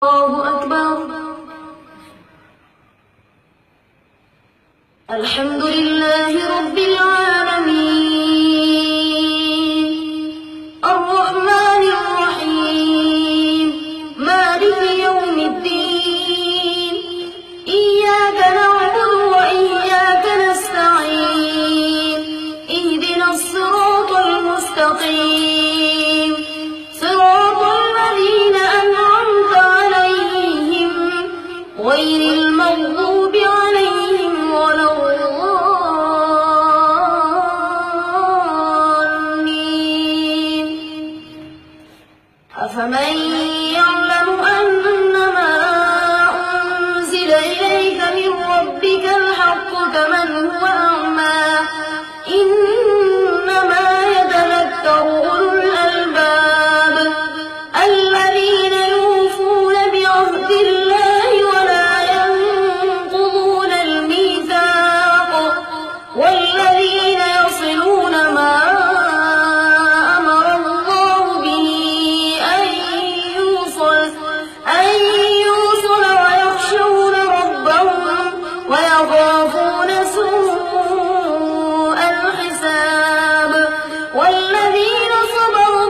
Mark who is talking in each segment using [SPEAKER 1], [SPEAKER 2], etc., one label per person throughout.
[SPEAKER 1] الله أكبر. الحمد لله رب العالمين الرحمن الرحيم مالك يوم الدين إياك نعبد وإياك نستعين اهدنا الصراط المستقيم صراط الذين أنعمت عليهم غير المغضوب عليهم ولا الضالين. أفمن يعلم أنما أنزل إليك من ربك الحق كمن هو أعمى إنما يتذكر أولو الألباب الذين يوفون بعهد الله ولا ينقضون الميثاق والذين يصلون ما أمر الله به أن يوصل ويخشون ربهم ويخافون سوء الحساب والذين صبروا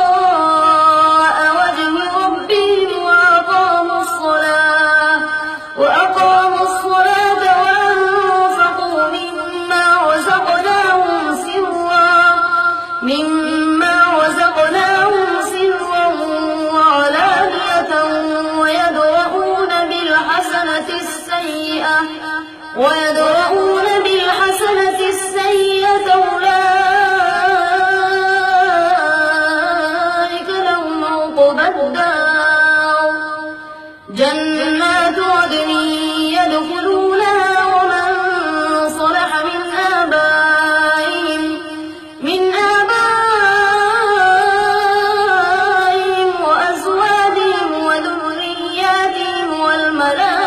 [SPEAKER 1] ابتغاء وجه ربهم وأقاموا الصلاة وأنفقوا مما رزقناهم سرا وعلانية ويدرؤون بالحسنة السيئة أولئك لهم عقبى الدار جنات عدن يدخلونها ومن صلح من آبائهم وأزواجهم وذرياتهم والملائكة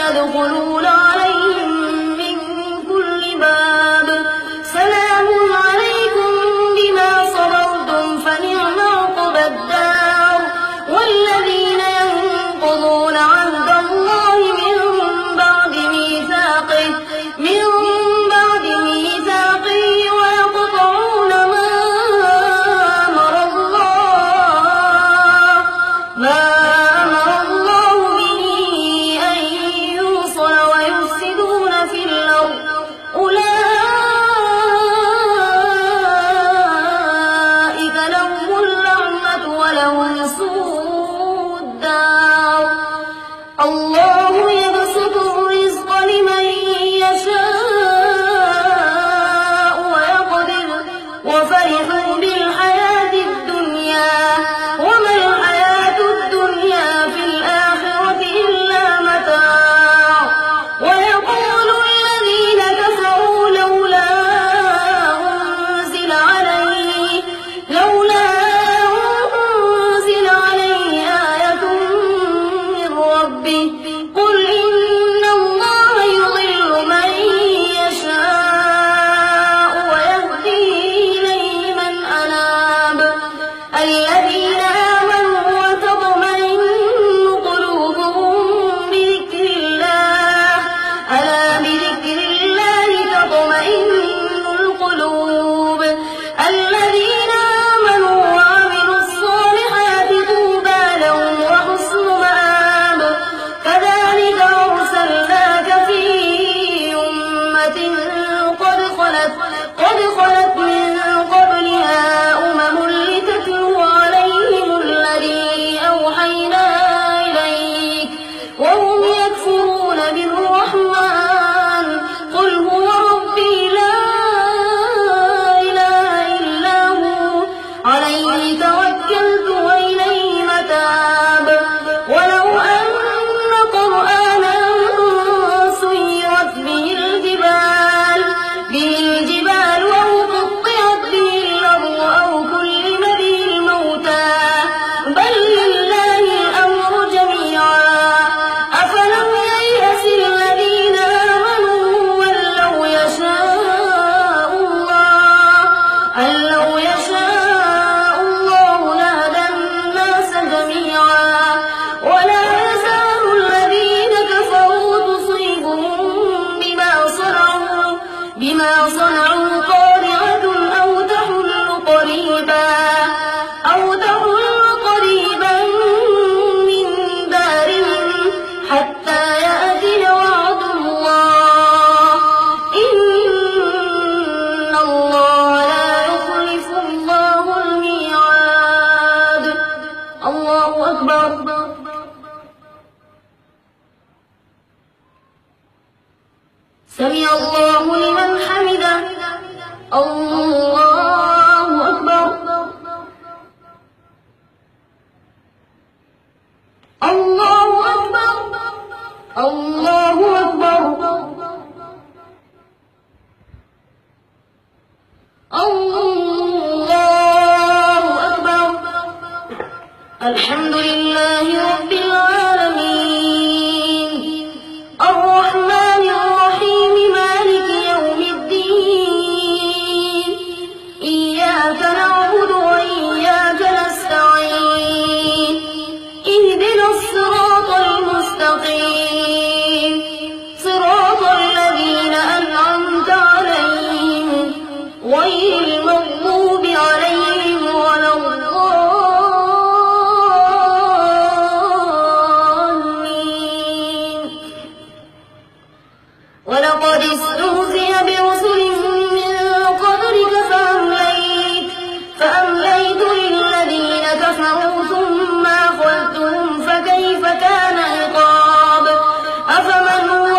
[SPEAKER 1] يدخلون عليهم من كل باب سلام عليكم بما صبرتم فنعم عقبى الدار والذين ينقضون عهد الله من بعد ميثاقه ويقطعون ما أمر الله به أن يوصل ويفسدون في الأرض أولئك لهم اللعنة ولهم سوء الدار. الله يبسط الرزق لمن يشاء ويقدر وفرحوا بالحياة الدنيا وما الحياة الدنيا في الآخرة إلا متاع ويقول الذين كفروا لولا أنزل عليه آية من ربه قل إن الله يضل من يشاء ويهدي إليه الحمد لله رب العالمين الرحمن الرحيم مالك يوم الدين إياك نعبد وإياك نستعين اهدنا الصراط المستقيم صراط الذين أنعمت عليهم غير المغضوب عليهم ولا الضالين. ولقد استهزئ برسل من قبلك فأمليت للذين كفروا ثم أخذتهم فكيف كان عقاب أفمن هو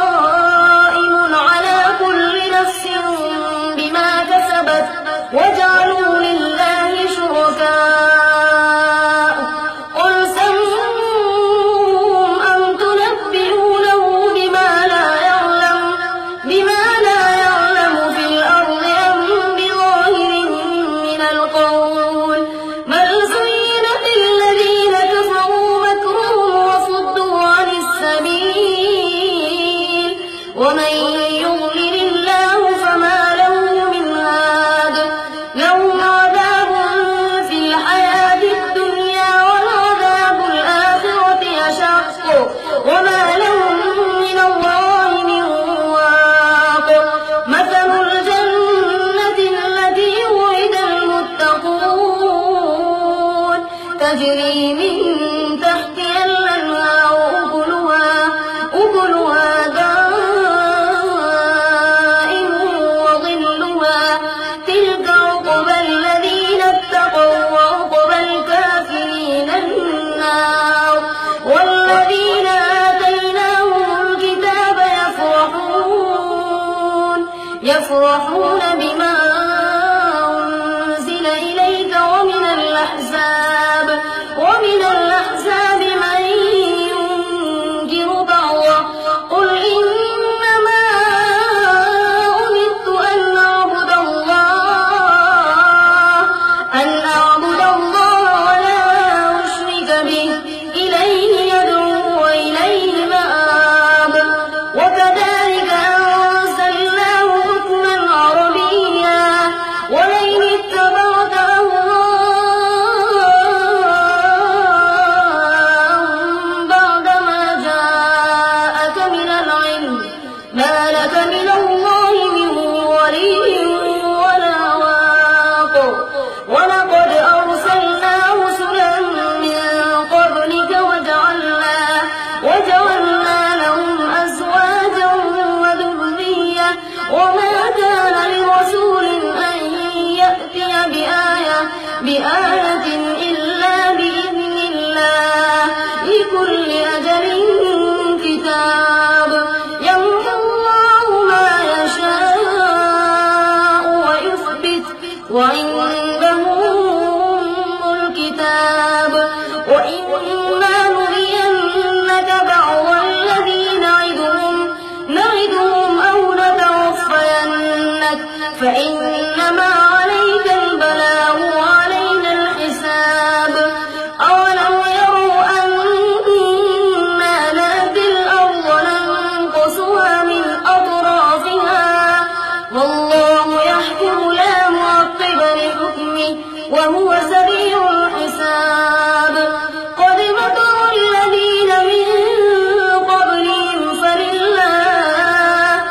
[SPEAKER 1] قائم على كل نفس بما كسبت وجعلوا لله شركاء قل سموهم أم تنبئونه بما لا يعلم في الأرض أم بظاهر من القول بل زين للذين كفروا مكرهم وصدوا عن السبيل ومن يضلل الله فما له من هاد لهم عذاب في الحياة الدنيا ولعذاب الآخرة أشق وما لهم من الله من واق مثل الجنة التي وعد المتقون تجري من تحتها الأنهار أكلها دائم وظلها تلك عقبى الذين اتقوا وعقبى الكافرين النار والذين آتيناهم الكتاب يفرحون بما أنزل إليك ومن الأحزاب من ينكر بعضه قل إنما أمرت أن أعبد الله ولا أشرك به إليه يدعو وإليه مآب وكذلك أنزلناه حكما عربيا ولئن اتبعت أهواءهم بعدما جاءك من العلم ما لك من الله من ولي ولا واق ولقد أرسلنا رسلا من قبلك وجعلنا لهم أزواجا وذرية وما كان لرسول أن يأتي بآية إلا بإذن الله لكل أجل كتاب يمحو الله ما يشاء ويثبت وعنده أم الكتاب وإما نرينك بعض الذي نعدهم أو نتوفينك فإنما عليك البلاغ وعلينا الحساب أولم يروا أنا نأتي الأرض ننقصها من أطرافها والله يحكم لا معقب لحكمه وهو سريع الحساب قد مكر الذين من قبلهم فلله